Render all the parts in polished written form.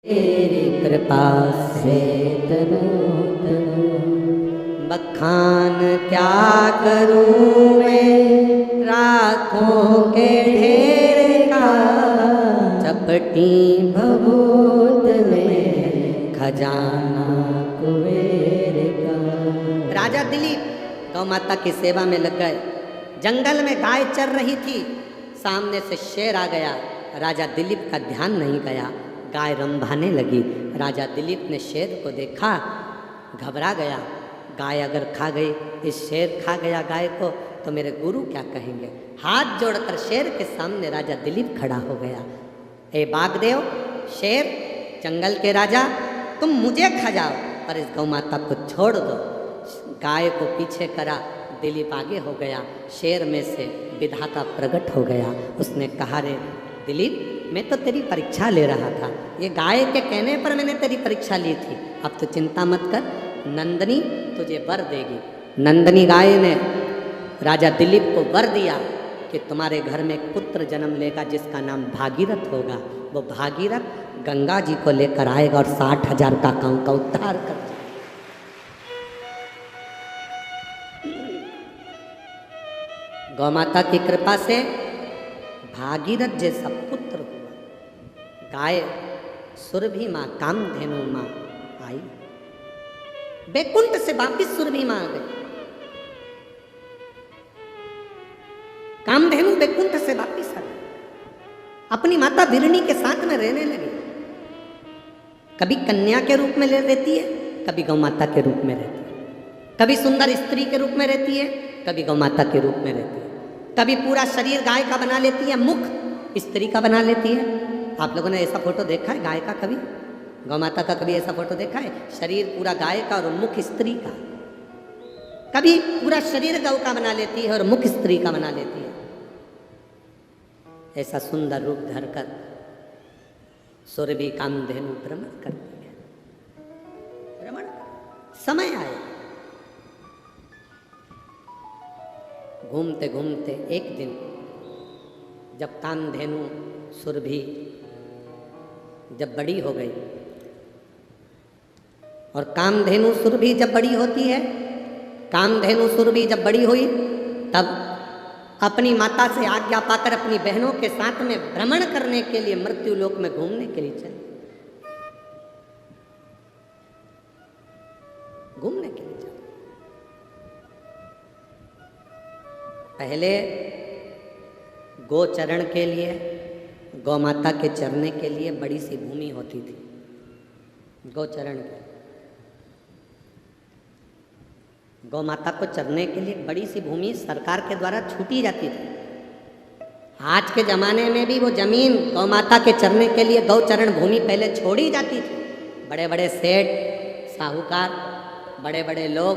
तेरी कृपा से तनो बखान क्या करूं मैं राखों के ढेर का, चपटी भभूत में खजाना कुबेर का। राजा दिलीप गौ माता की सेवा में लग गए। जंगल में गाय चर रही थी, सामने से शेर आ गया। राजा दिलीप का ध्यान नहीं गया, गाय रंभाने लगी। राजा दिलीप ने शेर को देखा, घबरा गया। गाय अगर खा गई, इस शेर खा गया गाय को, तो मेरे गुरु क्या कहेंगे। हाथ जोड़कर शेर के सामने राजा दिलीप खड़ा हो गया। ए बागदेव, शेर, जंगल के राजा, तुम मुझे खा जाओ पर इस गौ माता को छोड़ दो। गाय को पीछे करा, दिलीप आगे हो गया। शेर में से विधाता प्रकट हो गया। उसने कहा, रे दिलीप, मैं तो तेरी परीक्षा ले रहा था, ये गाय के कहने पर मैंने तेरी परीक्षा ली थी। अब तो चिंता मत कर, नंदनी तुझे वर देगी। नंदनी गाय ने राजा दिलीप को वर दिया कि तुम्हारे घर में एक पुत्र जन्म लेगा जिसका नाम भागीरथ होगा। वो भागीरथ गंगा जी को लेकर आएगा और 60,000 काकाओं का उद्धार कर देगा। गौ माता की कृपा से भागीरथ जैसा पुत्र हुआ। गाय सुरभि माँ, कामधेनु माँ आई। बैकुंठ से वापिस सुरभि माँ आ गई। कामधेनु बैकुंठ से वापिस आ गई, अपनी माता बिरणी के साथ में रहने लगी। कभी कन्या के रूप में रहती है, कभी गौ माता के रूप में रहती है। कभी सुंदर स्त्री के रूप में रहती है, कभी गौ माता के रूप में रहती है। कभी पूरा शरीर गाय का बना लेती है, मुख स्त्री का बना लेती है। आप लोगों ने ऐसा फोटो देखा है गाय का? कभी गौ माता का कभी ऐसा फोटो देखा है? शरीर पूरा गाय का और मुख स्त्री का। कभी पूरा शरीर गौ का बना लेती है और मुख स्त्री का बना लेती है। ऐसा सुंदर रूप धरकर सुरभि कामधेनु भ्रमण करती है। भ्रमण समय आए, घूमते घूमते एक दिन जब कामधेनु सुरभि जब बड़ी हो गई, और कामधेनु सुरभि जब बड़ी होती है, कामधेनु सुरभि जब बड़ी हुई तब अपनी माता से आज्ञा पाकर अपनी बहनों के साथ में भ्रमण करने के लिए मृत्यु लोक में घूमने के लिए चली। घूमने के लिए चली। पहले गोचरण के लिए, गौ माता के चरने के लिए बड़ी सी भूमि होती थी। गोचरण के गौ माता को चरने के लिए बड़ी सी भूमि सरकार के द्वारा छूटी जाती थी। आज के ज़माने में भी वो जमीन गौ माता के चरने के लिए गौचरण भूमि पहले छोड़ी जाती थी। बड़े बड़े सेठ, साहूकार, बड़े बड़े लोग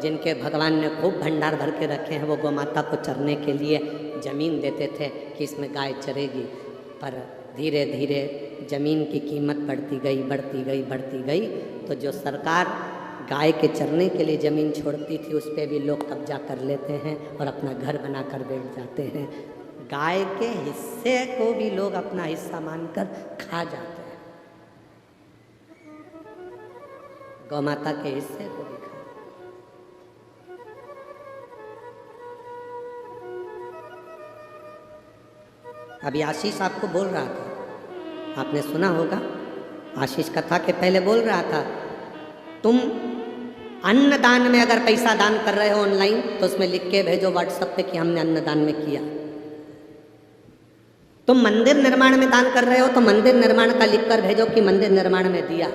जिनके भगवान ने खूब भंडार भर के रखे हैं, वो गौ माता को चरने के लिए ज़मीन देते थे कि इसमें गाय चरेगी। पर धीरे धीरे ज़मीन की कीमत बढ़ती गई, बढ़ती गई, बढ़ती गई, तो जो सरकार गाय के चरने के लिए ज़मीन छोड़ती थी उस पर भी लोग कब्जा कर लेते हैं और अपना घर बना कर बैठ जाते हैं। गाय के हिस्से को भी लोग अपना हिस्सा मानकर खा जाते हैं। गौ माता के हिस्से को भी खा। अभी आशीष आपको बोल रहा था, आपने सुना होगा, आशीष कथा के पहले बोल रहा था, तुम अन्नदान में अगर पैसा दान कर रहे हो ऑनलाइन तो उसमें लिख के भेजो व्हाट्सएप पे कि हमने अन्नदान में किया। तुम मंदिर निर्माण में दान कर रहे हो तो मंदिर निर्माण का लिख कर भेजो कि मंदिर निर्माण में दिया।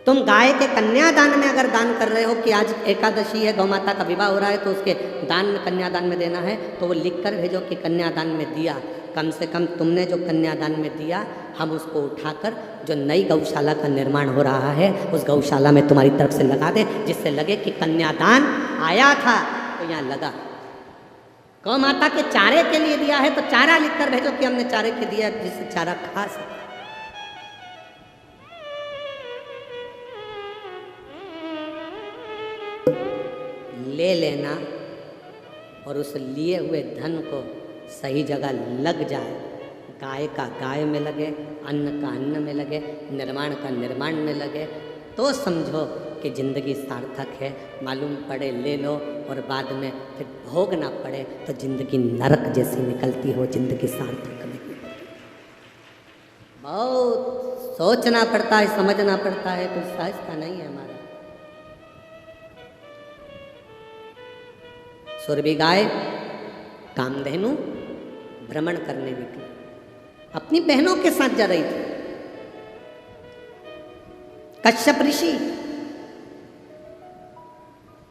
तुम गाय के कन्यादान में अगर दान कर रहे हो कि आज एकादशी है, गौ माता का विवाह हो रहा है तो उसके दान में कन्यादान में देना है, तो वो लिख कर भेजो कि कन्यादान में दिया। कम से कम तुमने जो कन्यादान में दिया, हम उसको उठाकर जो नई गौशाला का निर्माण हो रहा है उस गौशाला में तुम्हारी तरफ से लगा दे, जिससे लगे कि कन्यादान आया था तो यहाँ लगा। गौ माता के चारे के लिए दिया है तो चारा लिख कर भेजो कि हमने चारे के दिया, जिससे चारा खा सके। ले लेना और उस लिए हुए धन को सही जगह लग जाए, गाय का गाय में लगे, अन्न का अन्न में लगे, निर्माण का निर्माण में लगे, तो समझो कि ज़िंदगी सार्थक है। मालूम पड़े ले लो और बाद में फिर भोगना पड़े तो ज़िंदगी नरक जैसी निकलती हो, ज़िंदगी सार्थक नहीं। बहुत सोचना पड़ता है, समझना पड़ता है, कुछ सहजता नहीं है हमारा। सुरभि गाय कामधेनु भ्रमण करने निकली, अपनी बहनों के साथ जा रही थी। कश्यप ऋषि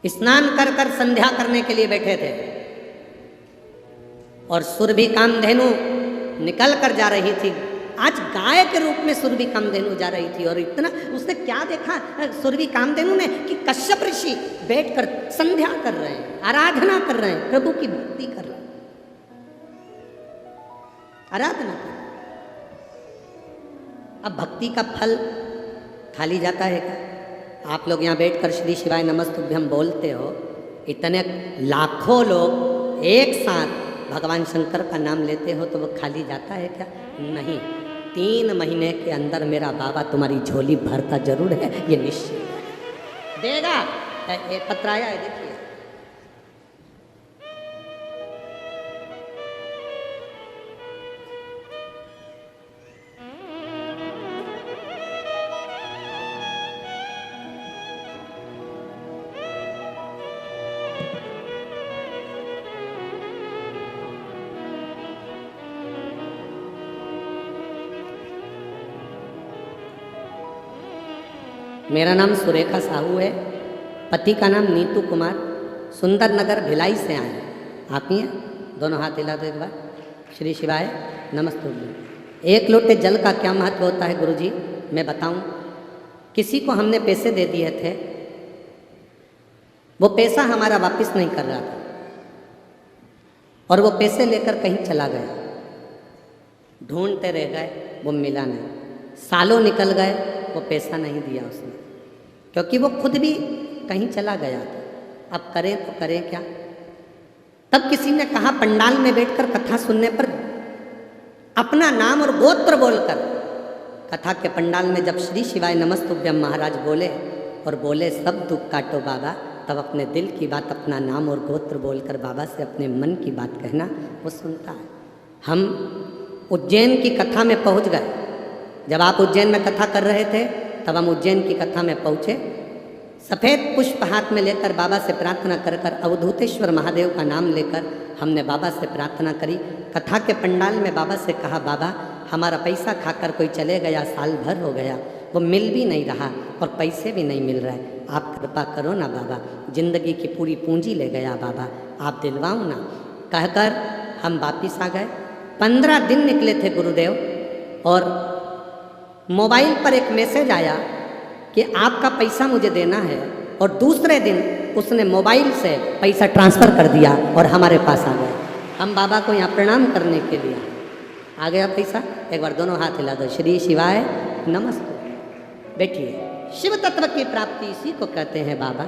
स्नान कर कर संध्या करने के लिए बैठे थे और सुरभि कामधेनु निकल कर जा रही थी। आज गाय के रूप में सुरभि कामधेनु जा रही थी और इतना उसने क्या देखा सुरभि कामधेनु ने कि कश्यप ऋषि बैठकर संध्या कर रहे हैं, आराधना कर रहे हैं, प्रभु की भक्ति कर रहे हैं, आराधना कर। अब भक्ति का फल खाली जाता है क्या? आप लोग यहाँ बैठकर श्री शिवाय नमस्तुभ्यं बोलते हो, इतने लाखों लोग एक साथ भगवान शंकर का नाम लेते हो तो वो खाली जाता है क्या? नहीं। 3 महीने के अंदर मेरा बाबा तुम्हारी झोली भरता जरूर है, ये निश्चित है। देगा। ये पत्र आया है, देखिए। मेरा नाम सुरेखा साहू है, पति का नाम नीतू कुमार, सुंदर नगर भिलाई से आए। आप ही हैं? दोनों हाथ हिला दो एक बार। श्री शिवाय नमस्ते। एक लोटे जल का क्या महत्व होता है गुरुजी, मैं बताऊं। किसी को हमने पैसे दे दिए थे, वो पैसा हमारा वापस नहीं कर रहा था और वो पैसे लेकर कहीं चला गया। ढूंढते रह गए, वो मिला नहीं। सालों निकल गए, वो पैसा नहीं दिया उसने, क्योंकि वो खुद भी कहीं चला गया था। अब करें तो करें क्या? तब किसी ने कहा, पंडाल में बैठकर कथा सुनने पर अपना नाम और गोत्र बोलकर, कथा के पंडाल में जब श्री शिवाय नमस्तुभ्यं महाराज बोले और बोले सब दुख काटो बाबा, तब अपने दिल की बात, अपना नाम और गोत्र बोलकर बाबा से अपने मन की बात कहना वो सुनता है। हम उज्जैन की कथा में पहुंच गए। जब आप उज्जैन में कथा कर रहे थे तब हम उज्जैन की कथा में पहुँचे। सफ़ेद पुष्प हाथ में लेकर बाबा से प्रार्थना कर कर, अवधूतेश्वर महादेव का नाम लेकर हमने बाबा से प्रार्थना करी। कथा के पंडाल में बाबा से कहा, बाबा हमारा पैसा खाकर कोई चले गया, साल भर हो गया, वो मिल भी नहीं रहा और पैसे भी नहीं मिल रहे, आप कृपा करो ना बाबा, जिंदगी की पूरी पूंजी ले गया बाबा, आप दिलवाओ ना। कहकर हम वापिस आ गए। 15 दिन निकले थे गुरुदेव और मोबाइल पर एक मैसेज आया कि आपका पैसा मुझे देना है, और दूसरे दिन उसने मोबाइल से पैसा ट्रांसफ़र कर दिया और हमारे पास आ गया। हम बाबा को यहाँ प्रणाम करने के लिए आ गया पैसा। एक बार दोनों हाथ हिला दो। श्री शिवाय नमस्ते। बैठिए। शिव तत्व की प्राप्ति इसी को कहते हैं बाबा,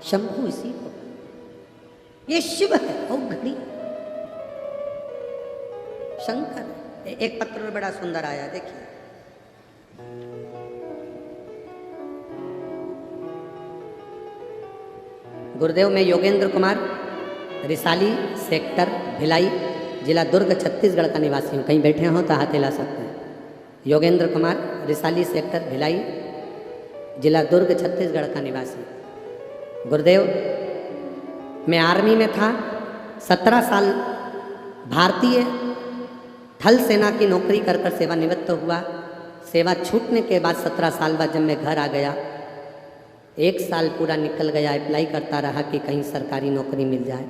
शंभु इसी को, ये शिव है और घड़ी शंकर। एक पत्र बड़ा सुंदर आया, देखिए। गुरुदेव, मैं योगेंद्र कुमार, रिसाली सेक्टर भिलाई, जिला दुर्ग, छत्तीसगढ़ का निवासी हूँ। कहीं बैठे हो तो हाथ हिला सकते हैं। योगेंद्र कुमार, रिसाली सेक्टर भिलाई, जिला दुर्ग, छत्तीसगढ़ का निवासी। गुरुदेव, मैं आर्मी में था। 17 साल भारतीय थल सेना की नौकरी कर कर सेवानिवृत्त हुआ। सेवा छूटने के बाद 17 साल बाद जब मैं घर आ गया, 1 साल पूरा निकल गया, अप्लाई करता रहा कि कहीं सरकारी नौकरी मिल जाए।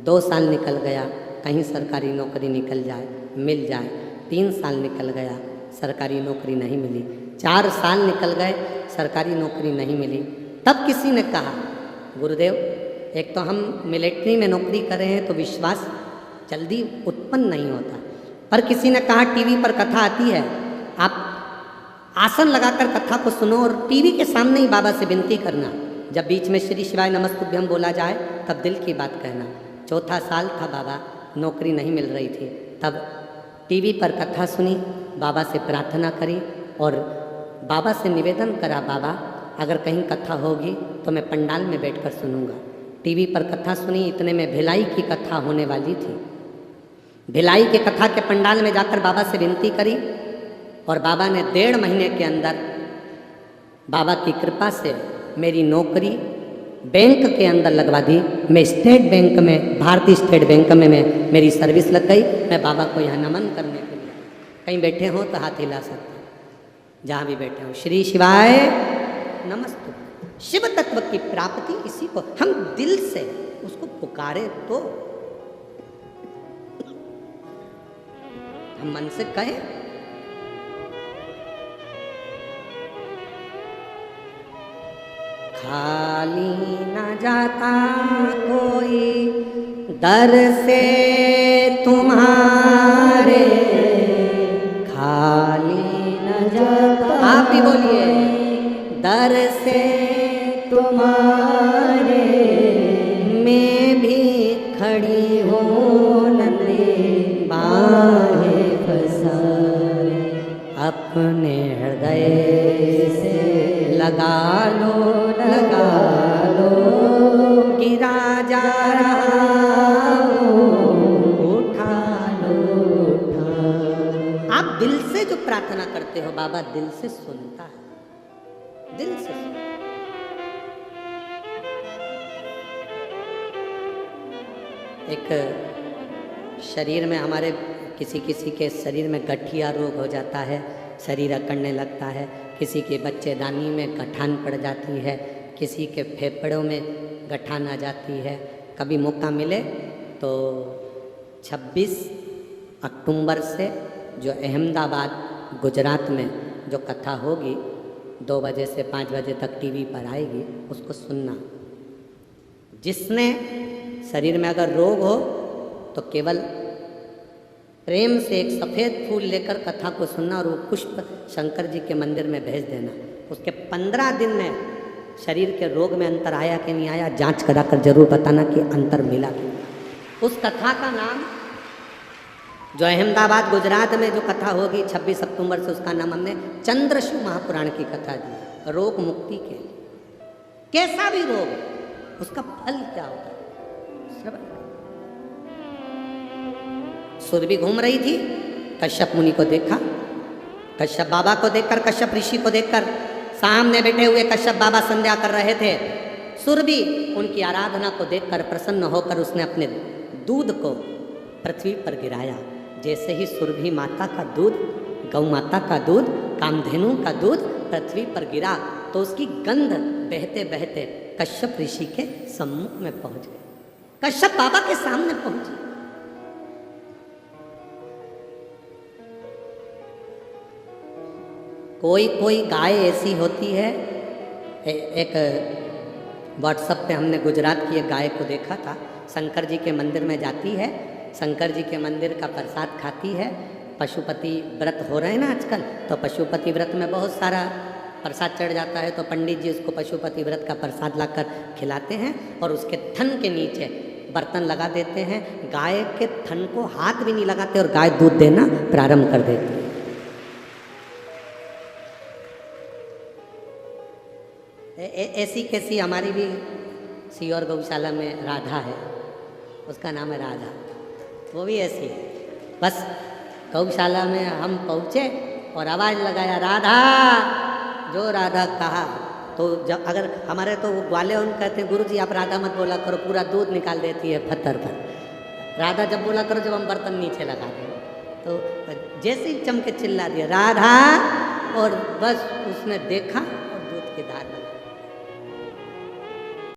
2 साल निकल गया, कहीं सरकारी नौकरी निकल जाए, मिल जाए। 3 साल निकल गया, सरकारी नौकरी नहीं मिली। 4 साल निकल गए, सरकारी नौकरी नहीं मिली। तब किसी ने कहा, गुरुदेव, एक तो हम मिलिट्री में नौकरी कर रहे हैं तो विश्वास जल्दी उत्पन्न नहीं होता, पर किसी ने कहा टीवी पर कथा आती है, आप आसन लगाकर कथा को सुनो और टीवी के सामने ही बाबा से विनती करना। जब बीच में श्री शिवाय नमस्तुभ्यं बोला जाए तब दिल की बात कहना। 4था साल था बाबा, नौकरी नहीं मिल रही थी। तब टीवी पर कथा सुनी, बाबा से प्रार्थना करी और बाबा से निवेदन करा, बाबा अगर कहीं कथा होगी तो मैं पंडाल में बैठकर सुनूंगा। टीवी पर कथा सुनी, इतने में भिलाई की कथा होने वाली थी। भिलाई के कथा के पंडाल में जाकर बाबा से विनती करी और बाबा ने 1.5 महीने के अंदर बाबा की कृपा से मेरी नौकरी बैंक के अंदर लगवा दी। मैं स्टेट बैंक में, भारतीय स्टेट बैंक में मेरी सर्विस लग गई। मैं बाबा को यहाँ नमन करने के लिए, कहीं बैठे हों तो हाथ हिला सकते, जहाँ भी बैठे हों। श्री शिवाय नमस्तु। शिव तत्व की प्राप्ति इसी को हम दिल से उसको पुकारे तो हम मन से कहें। खाली न जाता कोई दर से तुम्हारे, खाली न जाता, आप भी बोलिए, दर से तुम्हारे मैं भी खड़ी हूँ नंदी बाहें पसारे, अपने हृदय से लगा लो गिरा जा रहा उठा लो। आप दिल से जो प्रार्थना करते हो बाबा दिल से सुनता है, दिल से सुनता है। एक शरीर में हमारे किसी के शरीर में गठिया रोग हो जाता है, शरीर अकड़ने लगता है, किसी के बच्चेदानी में गठान पड़ जाती है, किसी के फेफड़ों में गठान आ जाती है। कभी मौका मिले तो 26 अक्टूबर से जो अहमदाबाद गुजरात में जो कथा होगी 2 बजे से 5 बजे तक टीवी पर आएगी, उसको सुनना। जिसने शरीर में अगर रोग हो तो केवल प्रेम से एक सफ़ेद फूल लेकर कथा को सुनना और वो पुष्प शंकर जी के मंदिर में भेज देना। उसके 15 दिन में शरीर के रोग में अंतर आया कि नहीं आया, जांच कराकर जरूर बताना कि अंतर मिला कि नहीं। उस कथा का नाम जो अहमदाबाद गुजरात में जो कथा होगी 26 अक्टूबर से, उसका नाम हमने चंद्रशु महापुराण की कथा दी। रोग मुक्ति के कैसा भी रोग उसका फल क्या होता है। सुरभि घूम रही थी, कश्यप मुनि को देखा, कश्यप बाबा को देखकर, कश्यप ऋषि को देखकर, सामने बैठे हुए कश्यप बाबा संध्या कर रहे थे। सुरभि उनकी आराधना को देखकर प्रसन्न होकर उसने अपने दूध को पृथ्वी पर गिराया। जैसे ही सुरभि माता का दूध, गौ माता का दूध, कामधेनु का दूध पृथ्वी पर गिरा तो उसकी गंध बहते बहते कश्यप ऋषि के सम्मुख में पहुंच गई, कश्यप बाबा के सामने पहुंची। कोई गाय ऐसी होती है, एक व्हाट्सएप पे हमने गुजरात की एक गाय को देखा था, शंकर जी के मंदिर में जाती है, शंकर जी के मंदिर का प्रसाद खाती है। पशुपति व्रत हो रहे हैं ना आजकल, तो पशुपति व्रत में बहुत सारा प्रसाद चढ़ जाता है, तो पंडित जी उसको पशुपति व्रत का प्रसाद लाकर खिलाते हैं और उसके थन के नीचे बर्तन लगा देते हैं। गाय के थन को हाथ भी नहीं लगाते और गाय दूध देना प्रारंभ कर देती है। ऐसी कैसी हमारी भी सीहोर गौशाला में राधा है, उसका नाम है राधा, वो भी ऐसी है। बस गौशाला में हम पहुँचे और आवाज़ लगाया राधा, जो राधा कहा तो जब अगर हमारे तो वो ग्वाले उन कहते हैं गुरुजी आप राधा मत बोला करो, पूरा दूध निकाल देती है पत्थर पर। राधा जब बोला करो जब हम बर्तन नीचे लगा दें, तो जैसे ही चमके चिल्ला दिया राधा, और बस उसने देखा और दूध की धार लगा।